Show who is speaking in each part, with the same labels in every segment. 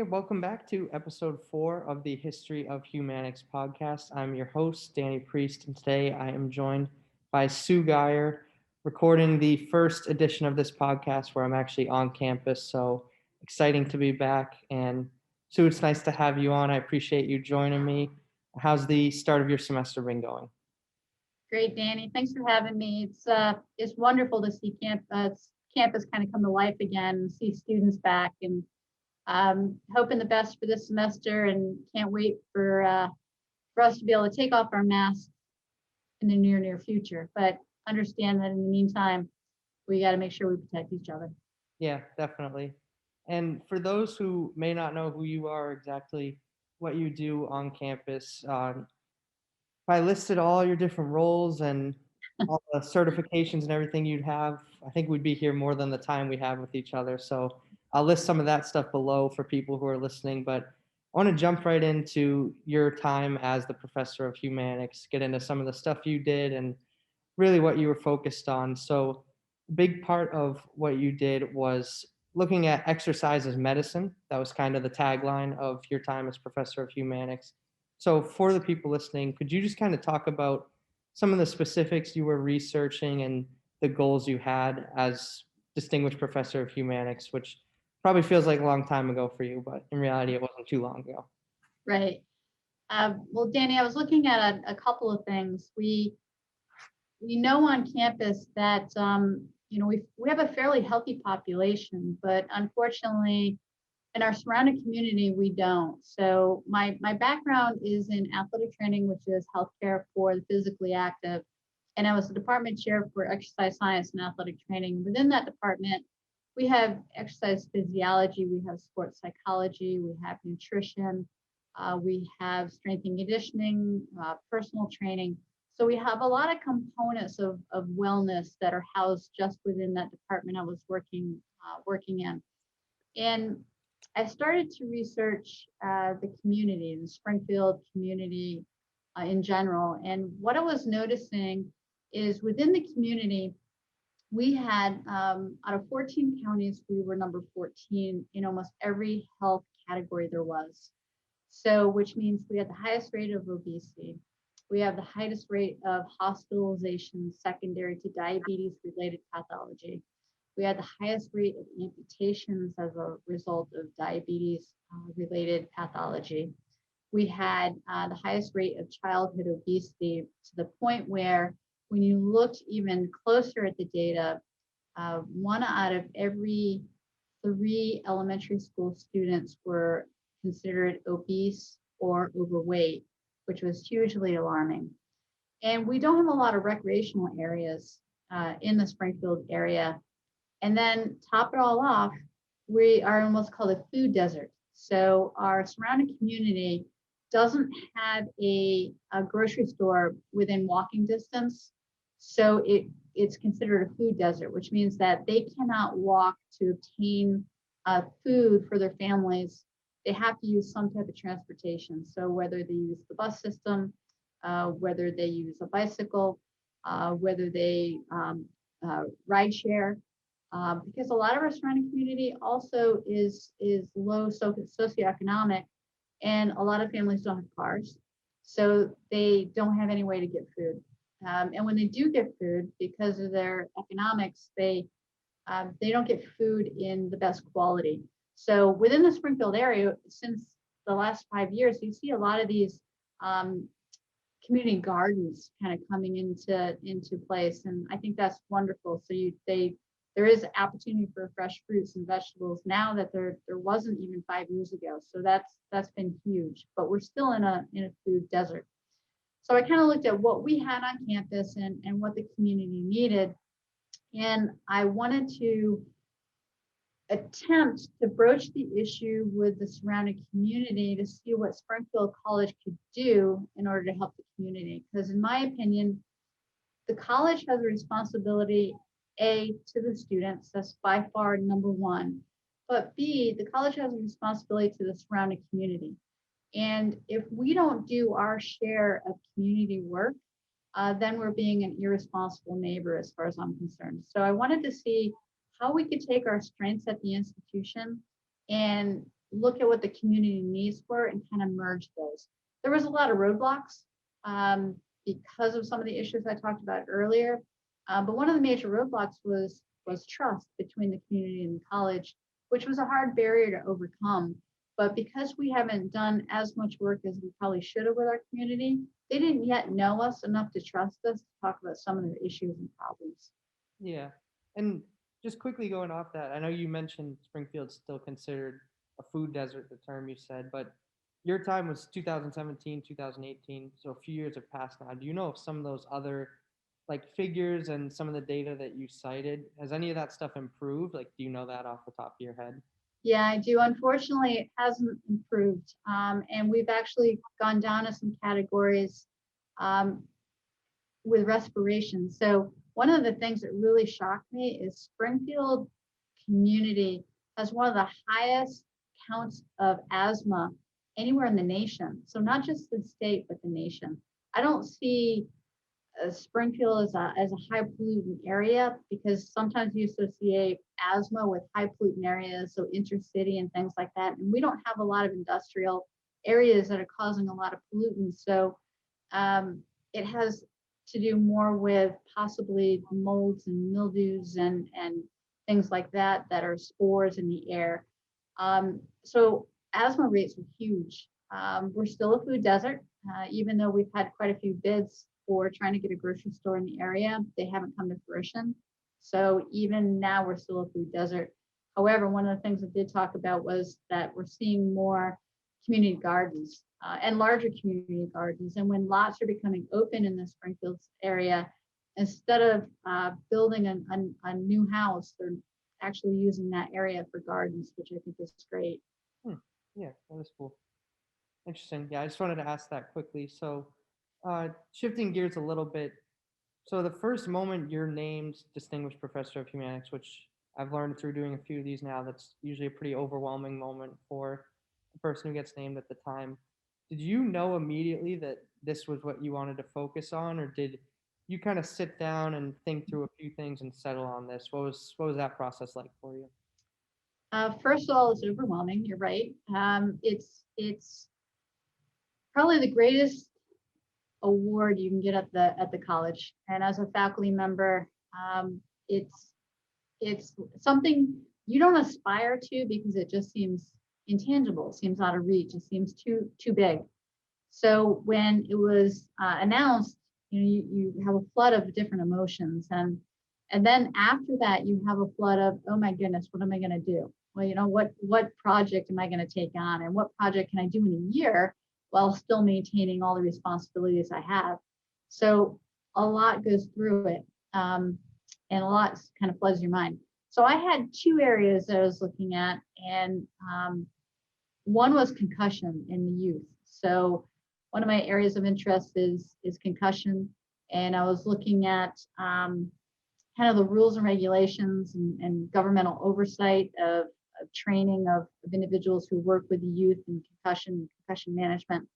Speaker 1: Okay, welcome back to episode 4 of the History of Humanics podcast. I'm your host, Danny Priest, and today I am joined by Sue Geyer, recording the first edition of this podcast where I'm actually on campus. So exciting to be back. And Sue, it's nice to have you on. I appreciate you joining me. How's the start of your semester been going?
Speaker 2: Great, Danny. Thanks for having me. It's wonderful to see campus kind of come to life again, and see students back, and hoping the best for this semester, and can't wait for us to be able to take off our masks in the near future. But understand that in the meantime, we got to make sure we protect each other.
Speaker 1: Yeah, definitely. And for those who may not know who you are exactly, what you do on campus, if I listed all your different roles and all the certifications and everything you'd have, I think we'd be here more than the time we have with each other. So I'll list some of that stuff below for people who are listening, but I want to jump right into your time as the professor of humanics, get into some of the stuff you did and really what you were focused on. So a big part of what you did was looking at exercise as medicine. That was kind of the tagline of your time as professor of humanics. So for the people listening, could you just kind of talk about some of the specifics you were researching and the goals you had as distinguished professor of humanics, which probably feels like a long time ago for you, but in reality, it wasn't too long ago.
Speaker 2: Right. Well, Danny, I was looking at a couple of things. We know on campus that we have a fairly healthy population, but unfortunately, in our surrounding community, we don't. So my background is in athletic training, which is healthcare for the physically active, and I was the department chair for exercise science and athletic training. Within that department, we have exercise physiology, we have sports psychology, we have nutrition, we have strength and conditioning, personal training. So we have a lot of components of wellness that are housed just within that department I was working in. And I started to research the community, the Springfield community in general. And what I was noticing is within the community, we had out of 14 counties, we were number 14 in almost every health category there was. So, which means we had the highest rate of obesity. We have the highest rate of hospitalization secondary to diabetes related pathology. We had the highest rate of amputations as a result of diabetes related pathology. We had the highest rate of childhood obesity, to the point where when you looked even closer at the data, 1 out of every 3 elementary school students were considered obese or overweight, which was hugely alarming. And we don't have a lot of recreational areas in the Springfield area. And then top it all off, we are in what's called a food desert. So our surrounding community doesn't have a grocery store within walking distance. So it's considered a food desert, which means that they cannot walk to obtain food for their families. They have to use some type of transportation. So whether they use the bus system, whether they use a bicycle, whether they ride share, because a lot of our surrounding community also is low socioeconomic, and a lot of families don't have cars, so they don't have any way to get food. And when they do get food, because of their economics, they don't get food in the best quality. So within the Springfield area, since the last 5 years, you see a lot of these community gardens kind of coming into place, and I think that's wonderful. So there is opportunity for fresh fruits and vegetables now that there wasn't even 5 years ago. So that's been huge, but we're still in a food desert. So I kind of looked at what we had on campus and what the community needed, and I wanted to attempt to broach the issue with the surrounding community to see what Springfield College could do in order to help the community. Because in my opinion, the college has a responsibility, A, to the students, that's by far number one, but B, the college has a responsibility to the surrounding community. And if we don't do our share of community work, then we're being an irresponsible neighbor as far as I'm concerned. So I wanted to see how we could take our strengths at the institution and look at what the community needs were and kind of merge those. There was a lot of roadblocks because of some of the issues I talked about earlier. But one of the major roadblocks was trust between the community and the college, which was a hard barrier to overcome. But because we haven't done as much work as we probably should have with our community, they didn't yet know us enough to trust us to talk about some of their issues and problems.
Speaker 1: Yeah. And just quickly going off that, I know you mentioned Springfield's still considered a food desert, the term you said, but your time was 2017, 2018, so a few years have passed now. Do you know if some of those other like figures and some of the data that you cited, has any of that stuff improved? Like, do you know that off the top of your head?
Speaker 2: Yeah, I do. Unfortunately, it hasn't improved. And we've actually gone down to some categories um, with respiration. So one of the things that really shocked me is Springfield community has one of the highest counts of asthma anywhere in the nation. So not just the state, but the nation. I don't see Springfield as a high pollutant area because sometimes you associate asthma with high pollutant areas, so intercity and things like that. And we don't have a lot of industrial areas that are causing a lot of pollutants. So it has to do more with possibly molds and mildews and things like that that are spores in the air. So asthma rates are huge. We're still a food desert, even though we've had quite a few bids for trying to get a grocery store in the area. They haven't come to fruition. So even now we're still a food desert. However, one of the things I did talk about was that we're seeing more community gardens and larger community gardens. And when lots are becoming open in the Springfield area, instead of building a new house, they're actually using that area for gardens, which I think is great.
Speaker 1: Hmm. Yeah, that is cool. Interesting. Yeah, I just wanted to ask that quickly. So, shifting gears a little bit. So, the first moment you're named Distinguished Professor of Humanics, which I've learned through doing a few of these now, that's usually a pretty overwhelming moment for the person who gets named at the time. Did you know immediately that this was what you wanted to focus on, or did you kind of sit down and think through a few things and settle on this? What was that process like for you?
Speaker 2: First of all, it's overwhelming. You're right. It's probably the greatest award you can get at the college. And as a faculty member, it's it's something you don't aspire to because it just seems intangible, it seems out of reach, it seems too big. So when it was announced, you have a flood of different emotions, and then after that you have a flood of, oh my goodness, what am I going to do? Well, what project am I going to take on, and what project can I do in a year while still maintaining all the responsibilities I have? So a lot goes through it, and a lot kind of floods your mind. So I had two areas that I was looking at, and one was concussion in the youth. So one of my areas of interest is concussion, and I was looking at kind of the rules and regulations and governmental oversight of training of individuals who work with the youth in concussion management.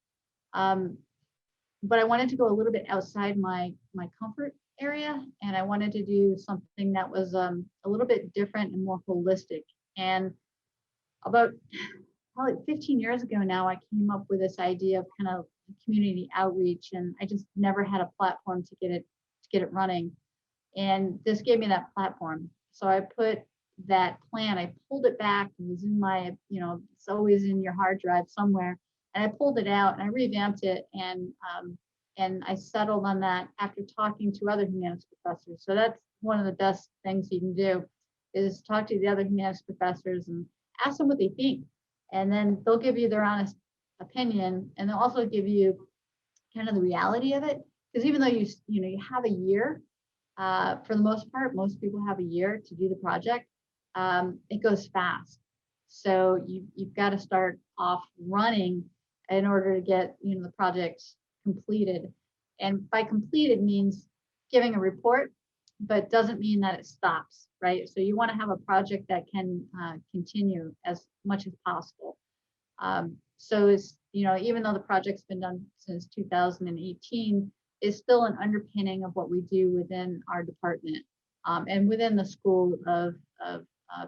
Speaker 2: But I wanted to go a little bit outside my comfort area, and I wanted to do something that was a little bit different and more holistic. And about probably 15 years ago now, I came up with this idea of kind of community outreach, and I just never had a platform to get it running. And this gave me that platform. So I put that plan, I pulled it back. It was in my, it's always in your hard drive somewhere. And I pulled it out and I revamped it, and I settled on that after talking to other humanities professors. So that's one of the best things you can do, is talk to the other humanities professors and ask them what they think. And then they'll give you their honest opinion, and they'll also give you kind of the reality of it. Because even though you have a year, for the most part, most people have a year to do the project. It goes fast. So you've got to start off running in order to get the project completed. And by completed means giving a report, but doesn't mean that it stops, right? So you want to have a project that can continue as much as possible. So it's, even though the project's been done since 2018, is still an underpinning of what we do within our department, and within the School of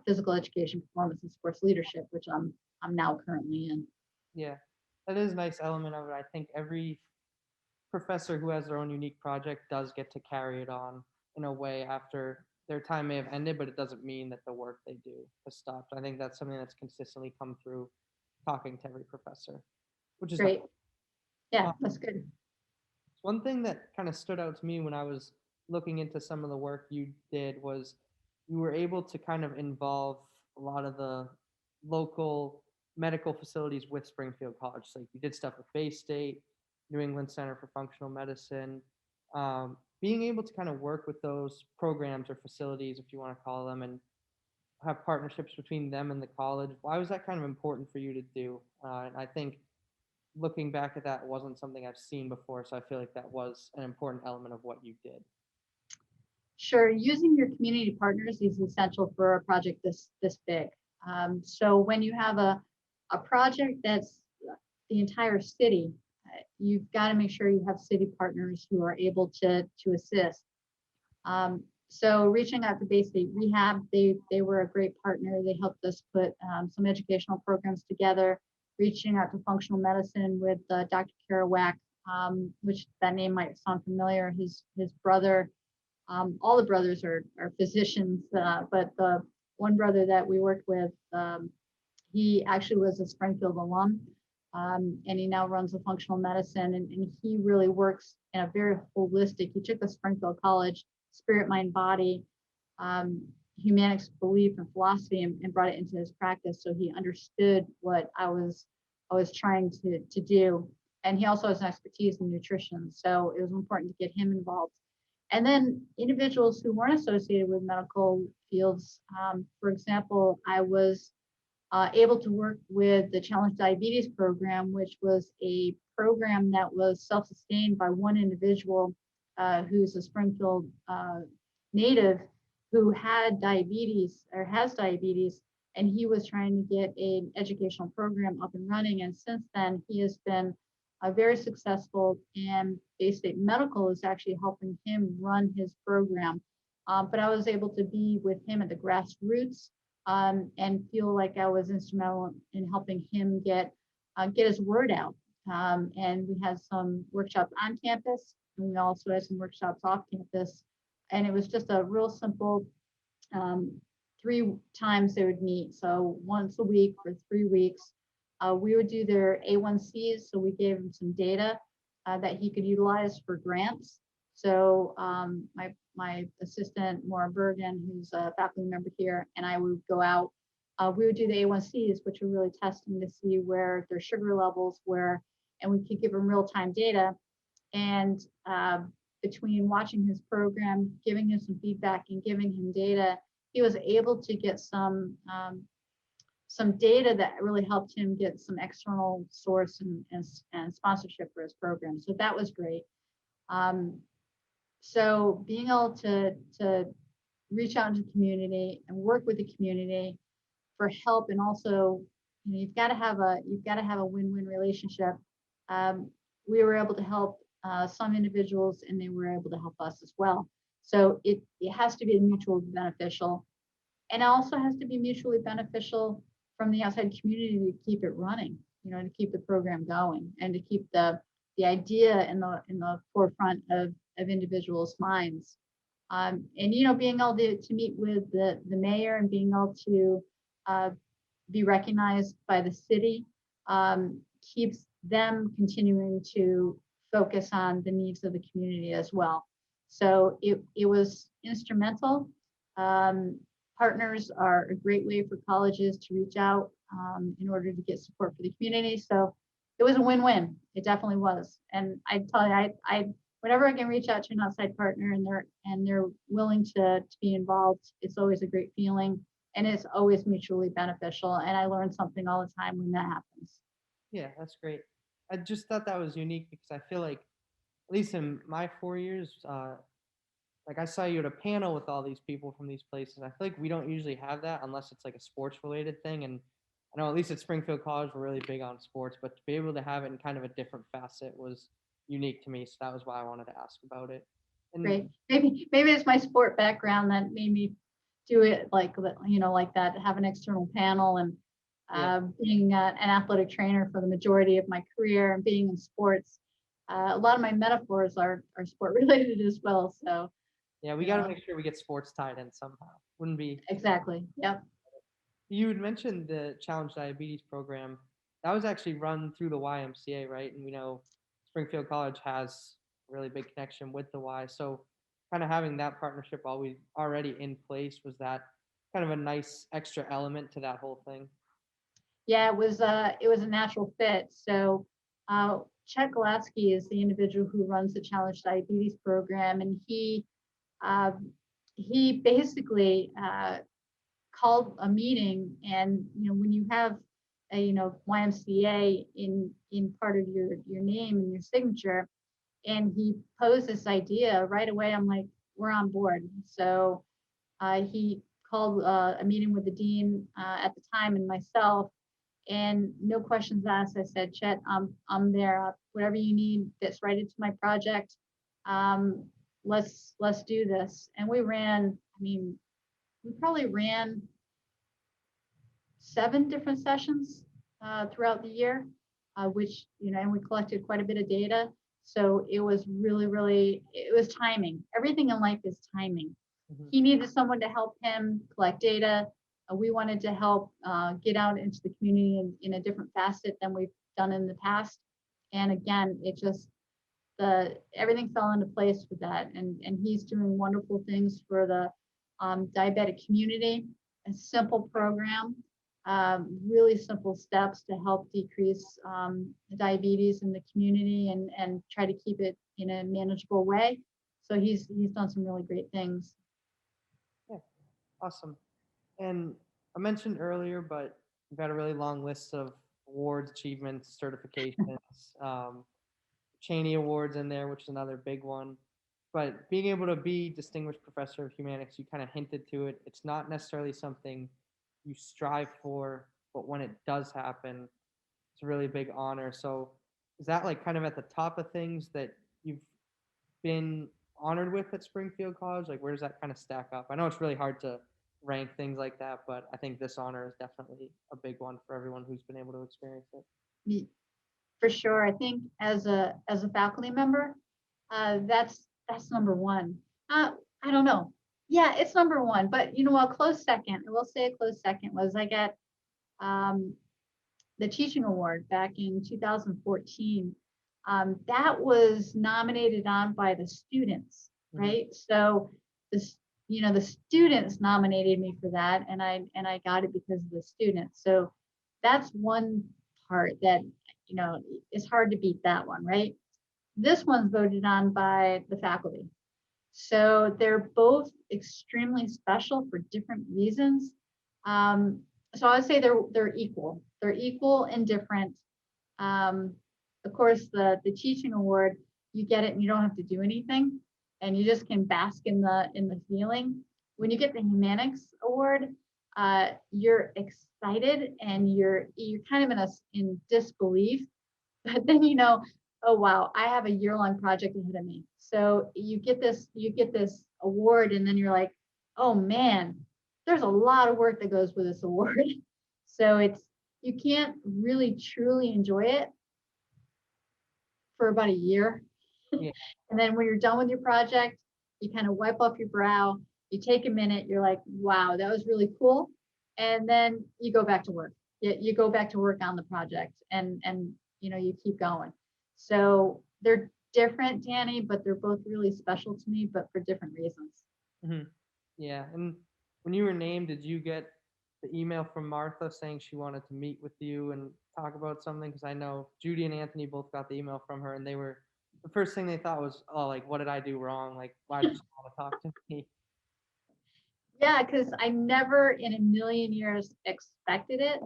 Speaker 2: Physical Education, Performance, and Sports Leadership, which I'm I'm now currently in.
Speaker 1: Yeah, that is a nice element of it. I think every professor who has their own unique project does get to carry it on in a way after their time may have ended, but it doesn't mean that the work they do has stopped. I think that's something that's consistently come through talking to every professor, which is nice.
Speaker 2: Great. Yeah,
Speaker 1: Uh,
Speaker 2: that's good.
Speaker 1: One thing that kind of stood out to me when I was looking into some of the work you did was you were able to kind of involve a lot of the local medical facilities with Springfield College. So you did stuff with Bay State, New England Center for Functional Medicine. Being able to kind of work with those programs or facilities, if you want to call them, and have partnerships between them and the college. Why was that kind of important for you to do? And I think looking back at that wasn't something I've seen before, so I feel like that was an important element of what you did.
Speaker 2: Sure, using your community partners is essential for a project this big. So when you have a project that's the entire city, you've got to make sure you have city partners who are able to assist. So reaching out to Bay State Rehab, they were a great partner. They helped us put some educational programs together. Reaching out to functional medicine with Dr. Kerouac, which that name might sound familiar. His brother, all the brothers are physicians, but the one brother that we worked with, he actually was a Springfield alum, and he now runs a functional medicine, and he really works in a very holistic. He took the Springfield College spirit, mind, body, humanics belief and philosophy, and brought it into his practice. So he understood what I was trying to do, and he also has an expertise in nutrition. So it was important to get him involved. And then individuals who weren't associated with medical fields, for example, I was able to work with the Challenge Diabetes program, which was a program that was self-sustained by one individual who's a Springfield native who had diabetes or has diabetes, and he was trying to get an educational program up and running. And since then, he has been very successful, and Bay State Medical is actually helping him run his program. But I was able to be with him at the grassroots and feel like I was instrumental in helping him get his word out. And we had some workshops on campus, and we also had some workshops off campus. And it was just a real simple 3 times they would meet. So once a week for 3 weeks, we would do their A1Cs. So we gave him some data that he could utilize for grants. So my assistant, Maura Bergen, who's a faculty member here, and I would go out. We would do the A1Cs, which are really testing to see where their sugar levels were, and we could give them real-time data. And between watching his program, giving him some feedback, and giving him data, he was able to get some data that really helped him get some external source and sponsorship for his program. So that was great. So being able to reach out into the community and work with the community for help, and also, you've got to have a win-win relationship. We were able to help some individuals, and they were able to help us as well. So it has to be mutually beneficial, and it also has to be mutually beneficial from the outside community to keep it running, to keep the program going, and to keep the idea in the forefront of individuals' minds. And being able to meet with the mayor, and being able to be recognized by the city keeps them continuing to focus on the needs of the community as well. So it was instrumental. Partners are a great way for colleges to reach out in order to get support for the community. So it was a win-win. It definitely was. And I tell you, I whenever I can reach out to an outside partner and they're willing to be involved, it's always a great feeling, and it's always mutually beneficial. And I learn something all the time when that happens.
Speaker 1: Yeah, that's great. I just thought that was unique because I feel like, at least in my 4 years, like I saw you at a panel with all these people from these places. I feel like we don't usually have that unless it's like a sports related thing. And I know at least at Springfield College, we're really big on sports, but to be able to have it in kind of a different facet was unique to me. So that was why I wanted to ask about it. And
Speaker 2: Great. Maybe it's my sport background that made me do it like that, have an external panel. And
Speaker 1: Yeah.
Speaker 2: Being an athletic trainer for the majority of my career and being in sports, a lot of my metaphors are sport related as well. So,
Speaker 1: Yeah, we
Speaker 2: you
Speaker 1: got to
Speaker 2: know,
Speaker 1: make sure we get sports tied in somehow. Wouldn't be.
Speaker 2: exactly. Yep.
Speaker 1: You had mentioned the Challenge Diabetes program. That was actually run through the YMCA, right? And we know Springfield College has a really big connection with the Y. So, kind of having that partnership always already in place, was that kind of a nice extra element to that whole thing?
Speaker 2: Yeah, it was a natural fit. So Chet Glasky is the individual who runs the Challenge Diabetes program, and uh, he basically called a meeting. And when you have a YMCA in part of your name and your signature, and he posed this idea right away, I'm like, we're on board. So he called a meeting with the dean at the time and myself, and no questions asked. I said, Chet, I'm there. Whatever you need fits right into my project. Um, let's do this. And we ran. I mean, we probably ran 7 different sessions throughout the year, which and we collected quite a bit of data. So it was really, it was timing. Everything in life is timing.
Speaker 1: Mhm.
Speaker 2: He needed someone to help him collect data. We wanted to help get out into the community in a different facet than we've done in the past. And again, it just everything fell into place with that. And he's doing wonderful things for the diabetic community. A simple program, really simple steps to help decrease diabetes in the community and try to keep it in a manageable way. So he's done some really great things.
Speaker 1: Yeah, awesome. And I mentioned earlier, but we've got a really long list of awards, achievements, certifications, Cheney Awards in there, which is another big one. But being able to be Distinguished Professor of Humanics, you kind of hinted to it. It's not necessarily something you strive for, but when it does happen, it's a really big honor. So is that like kind of at the top of things that you've been honored with at Springfield College? Like, where does that kind of stack up? I know it's really hard to rank things like that, but I think this honor is definitely a big one for everyone who's been able to experience it.
Speaker 2: For sure. I think as a faculty member, that's number one. I don't know. Yeah, it's number one. But a close second, I will say a close second was I got um, the teaching award back in 2014. That was nominated on by the students,
Speaker 1: Mm-hmm.
Speaker 2: right? So this, the students nominated me for that, and I got it because of the students. So that's one part that is hard to beat that one, right? This one's voted on by the faculty. So they're both extremely special for different reasons. Um, so I would say they're equal. They're equal and different. Um, of course, the teaching award, you get it and you don't have to do anything, and you just can bask in the feeling. When you get the Humanics Award, you're excited and you're kind of in disbelief, but then oh wow, I have a year-long project ahead of me. So you get this award, and then you're like, oh man, there's a lot of work that goes with this award. So you can't really truly enjoy it for about a year.
Speaker 1: Yeah.
Speaker 2: And then when you're done with your project, you kind of wipe off your brow, you take a minute, you're like, wow, that was really cool. And then you go back to work. You go back to work on the project, and you keep going. So they're different, Danny, but they're both really special to me, but for different reasons.
Speaker 1: Mm-hmm. Yeah. And when you were named, did you get the email from Martha saying she wanted to meet with you and talk about something? Because I know Judy and Anthony both got the email from her, and they were, the first thing they thought was, oh, like, what did I do wrong? Like, why did she want to talk to me?
Speaker 2: Yeah, because I never in a million years expected it.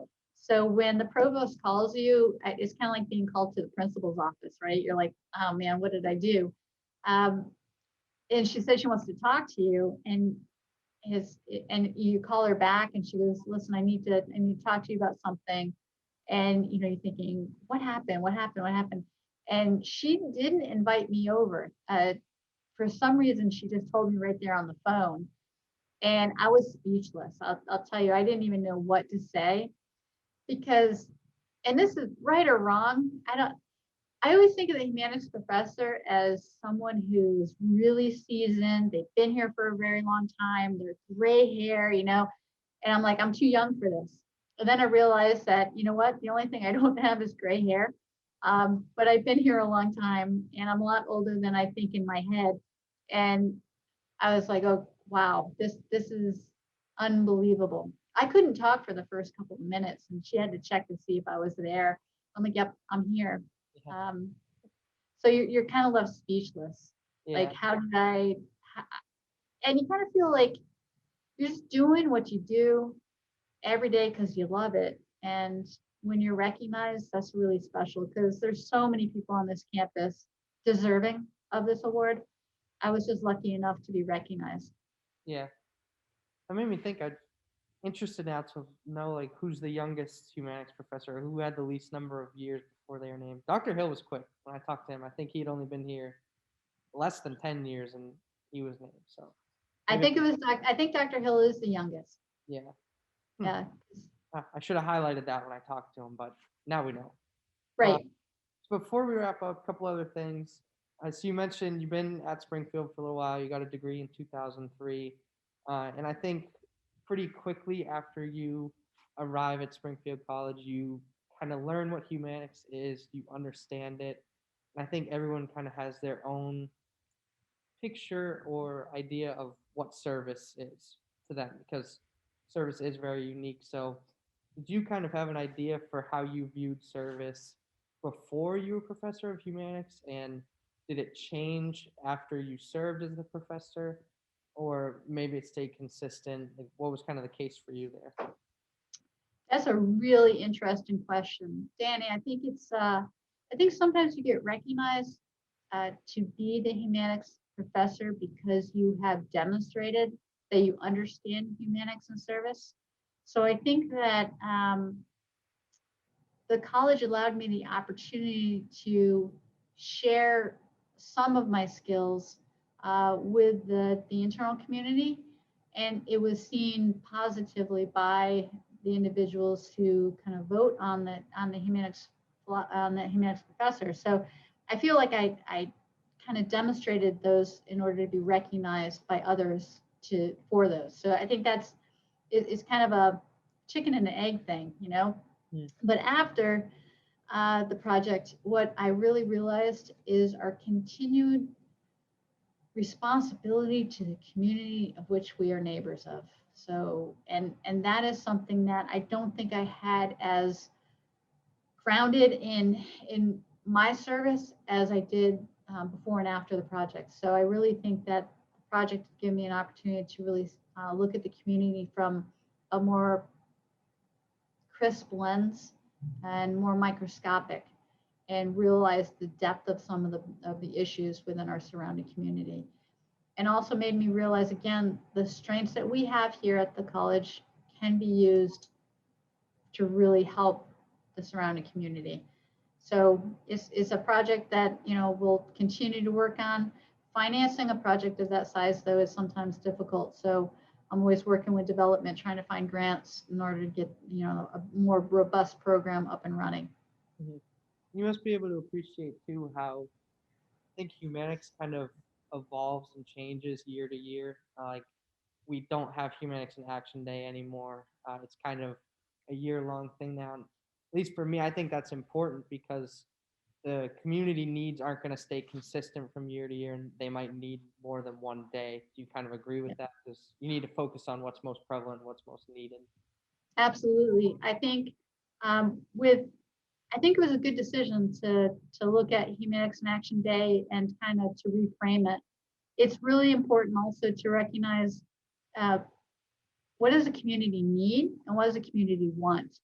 Speaker 2: So when the provost calls you, it's kind of like being called to the principal's office, right? You're like, oh man, what did I do? Um, and she said she wants to talk to you, his and you call her back, and she goes, listen, I need to talk to you about something. And you're thinking, what happened? What happened? What happened? And she didn't invite me over. For some reason, she just told me right there on the phone. And I was speechless. I'll tell you, I didn't even know what to say, because, and this is right or wrong, I always think of the humanities professor as someone who's really seasoned. They've been here for a very long time. They're gray hair, you know, and I'm like, I'm too young for this. And then I realized that, you know what, the only thing I don't have is gray hair. But I've been here a long time and I'm a lot older than I think in my head. And I was like, oh wow, this is unbelievable. I couldn't talk for the first couple of minutes, and she had to check to see if I was there. I'm like, yep, I'm here.
Speaker 1: Yeah.
Speaker 2: Um, so you're kind of left speechless.
Speaker 1: Yeah.
Speaker 2: Like, and you kind of feel like you're just doing what you do every day because you love it. And when you're recognized, that's really special because there's so many people on this campus deserving of this award. I was just lucky enough to be recognized.
Speaker 1: Yeah. That made me think. I'd interested now to know like who's the youngest humanics professor, who had the least number of years before they were named. Dr. Hill was quick when I talked to him. I think he had only been here less than 10 years and he was named. So maybe,
Speaker 2: I think Dr. Hill is the youngest.
Speaker 1: yeah.
Speaker 2: Yeah.
Speaker 1: I should have highlighted that when I talked to him, but now we know. Uh,
Speaker 2: Right.
Speaker 1: so before we wrap up, a couple other things. So you mentioned you've been at Springfield for a little while. You got a degree in 2003. And I think pretty quickly after you arrive at Springfield College, you kind of learn what humanics is, you understand it. And I think everyone kind of has their own picture or idea of what service is to them because service is very unique. So, did you kind of have an idea for how you viewed service before you were professor of humanics? And did it change after you served as the professor? Or maybe it stayed consistent? Like, what was kind of the case for you there?
Speaker 2: That's a really interesting question, Danny. I think sometimes you get recognized to be the humanics professor because you have demonstrated that you understand humanics and service. So I think that the college allowed me the opportunity to share some of my skills with the internal community, and it was seen positively by the individuals who kind of vote on the humanics professor. So I feel like I kind of demonstrated those in order to be recognized by others for those. So I think it's kind of a chicken and the egg thing, you know.
Speaker 1: Hmm.
Speaker 2: But after the project, what I really realized is our continued responsibility to the community of which we are neighbors of. So, and that is something that I don't think I had as grounded in my service as I did before and after the project. So I really think that the project gave me an opportunity to really look at the community from a more crisp lens and more microscopic and realize the depth of some of the issues within our surrounding community. And also made me realize again the strengths that we have here at the college can be used to really help the surrounding community. So it's a project that, you know, we'll continue to work on. Financing a project of that size, though, is sometimes difficult. So I'm always working with development, trying to find grants in order to get, you know, a more robust program up and running.
Speaker 1: Mhm. You must be able to appreciate too how I think humanics kind of evolves and changes year to year. Like we don't have Humanics in Action Day anymore. It's kind of a year-long thing now. And at least for me, I think that's important because the community needs aren't going to stay consistent from year to year, and they might need more than one day. Do you kind of agree with that? Because you need to focus on what's most prevalent, what's most needed.
Speaker 2: Absolutely. With I think it was a good decision to look at Humanics in Action Day and kind of to reframe it. It's really important also to recognize uh, what does the community need and what does the community want,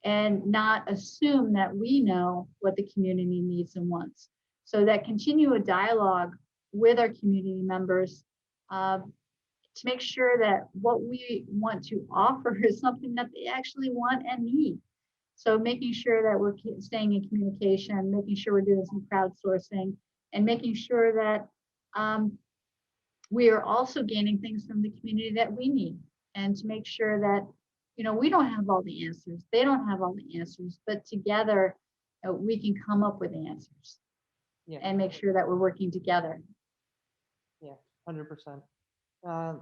Speaker 2: and not assume that we know what the community needs and wants. So that continue a dialogue with our community members to make sure that what we want to offer is something that they actually want and need. So making sure that we're staying in communication, making sure we're doing some crowdsourcing, and making sure that we are also gaining things from the community that we need, and to make sure that we don't have all the answers. They don't have all the answers, but together we can come up with answers
Speaker 1: Yeah,
Speaker 2: and make sure that we're working together.
Speaker 1: yeah, 100%.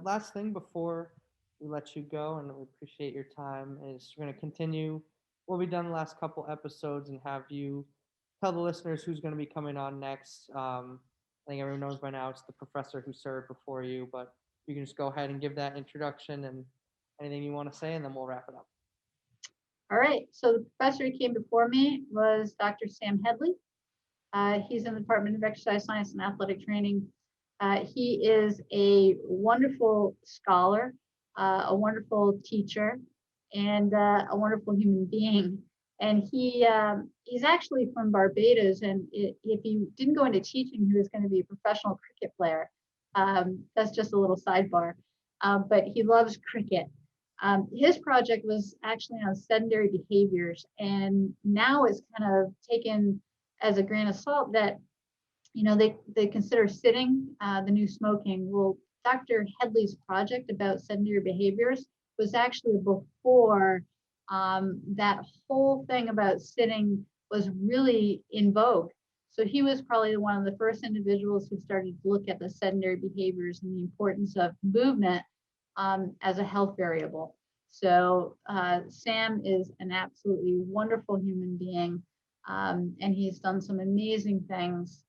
Speaker 1: Last thing before we let you go, and we appreciate your time, is we're going to continue what we've done the last couple episodes and have you tell the listeners who's going to be coming on next. I think everyone knows by now it's the professor who served before you, but you can just go ahead and give that introduction and anything you want to say, and then we'll wrap it up.
Speaker 2: All right. So the professor who came before me was Dr. Sam Hedley. He's in the Department of Exercise Science and Athletic Training. He is a wonderful scholar, a wonderful teacher, and a wonderful human being. And he's actually from Barbados. And if he didn't go into teaching, he was going to be a professional cricket player. That's just a little sidebar. But he loves cricket. His project was actually on sedentary behaviors, and now it's kind of taken as a grain of salt that they consider sitting the new smoking. Well, Dr. Hedley's project about sedentary behaviors was actually before that whole thing about sitting was really in vogue. So he was probably one of the first individuals who started to look at the sedentary behaviors and the importance of movement as a health variable. So Sam is an absolutely wonderful human being, and he's done some amazing things.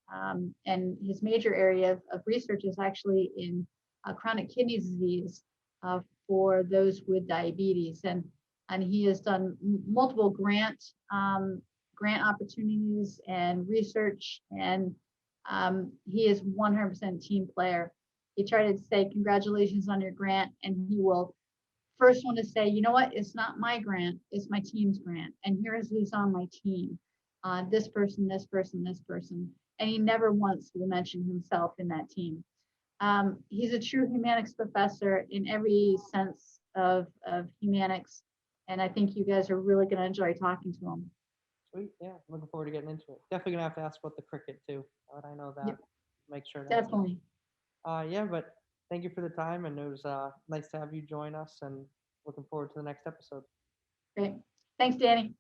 Speaker 2: And his major area of research is actually in chronic kidney disease for those with diabetes, and he has done multiple grant opportunities and research, and he is 100% team player. He tried to say congratulations on your grant, and he will first want to say, you know what, it's not my grant, it's my team's grant, and here's who's on my team, this person, this person, this person, and he never once will mention himself in that team. He's a true humanics professor in every sense of humanics, and I think you guys are really going to enjoy talking to him.
Speaker 1: Sweet, yeah, looking forward to getting into it. Definitely gonna have to ask about the cricket too. But I know that.
Speaker 2: Yep,
Speaker 1: Make sure that.
Speaker 2: definitely.
Speaker 1: Yeah, but thank you for the time, and it was nice to have you join us, and looking forward to the next episode.
Speaker 2: Great. Thanks, Danny.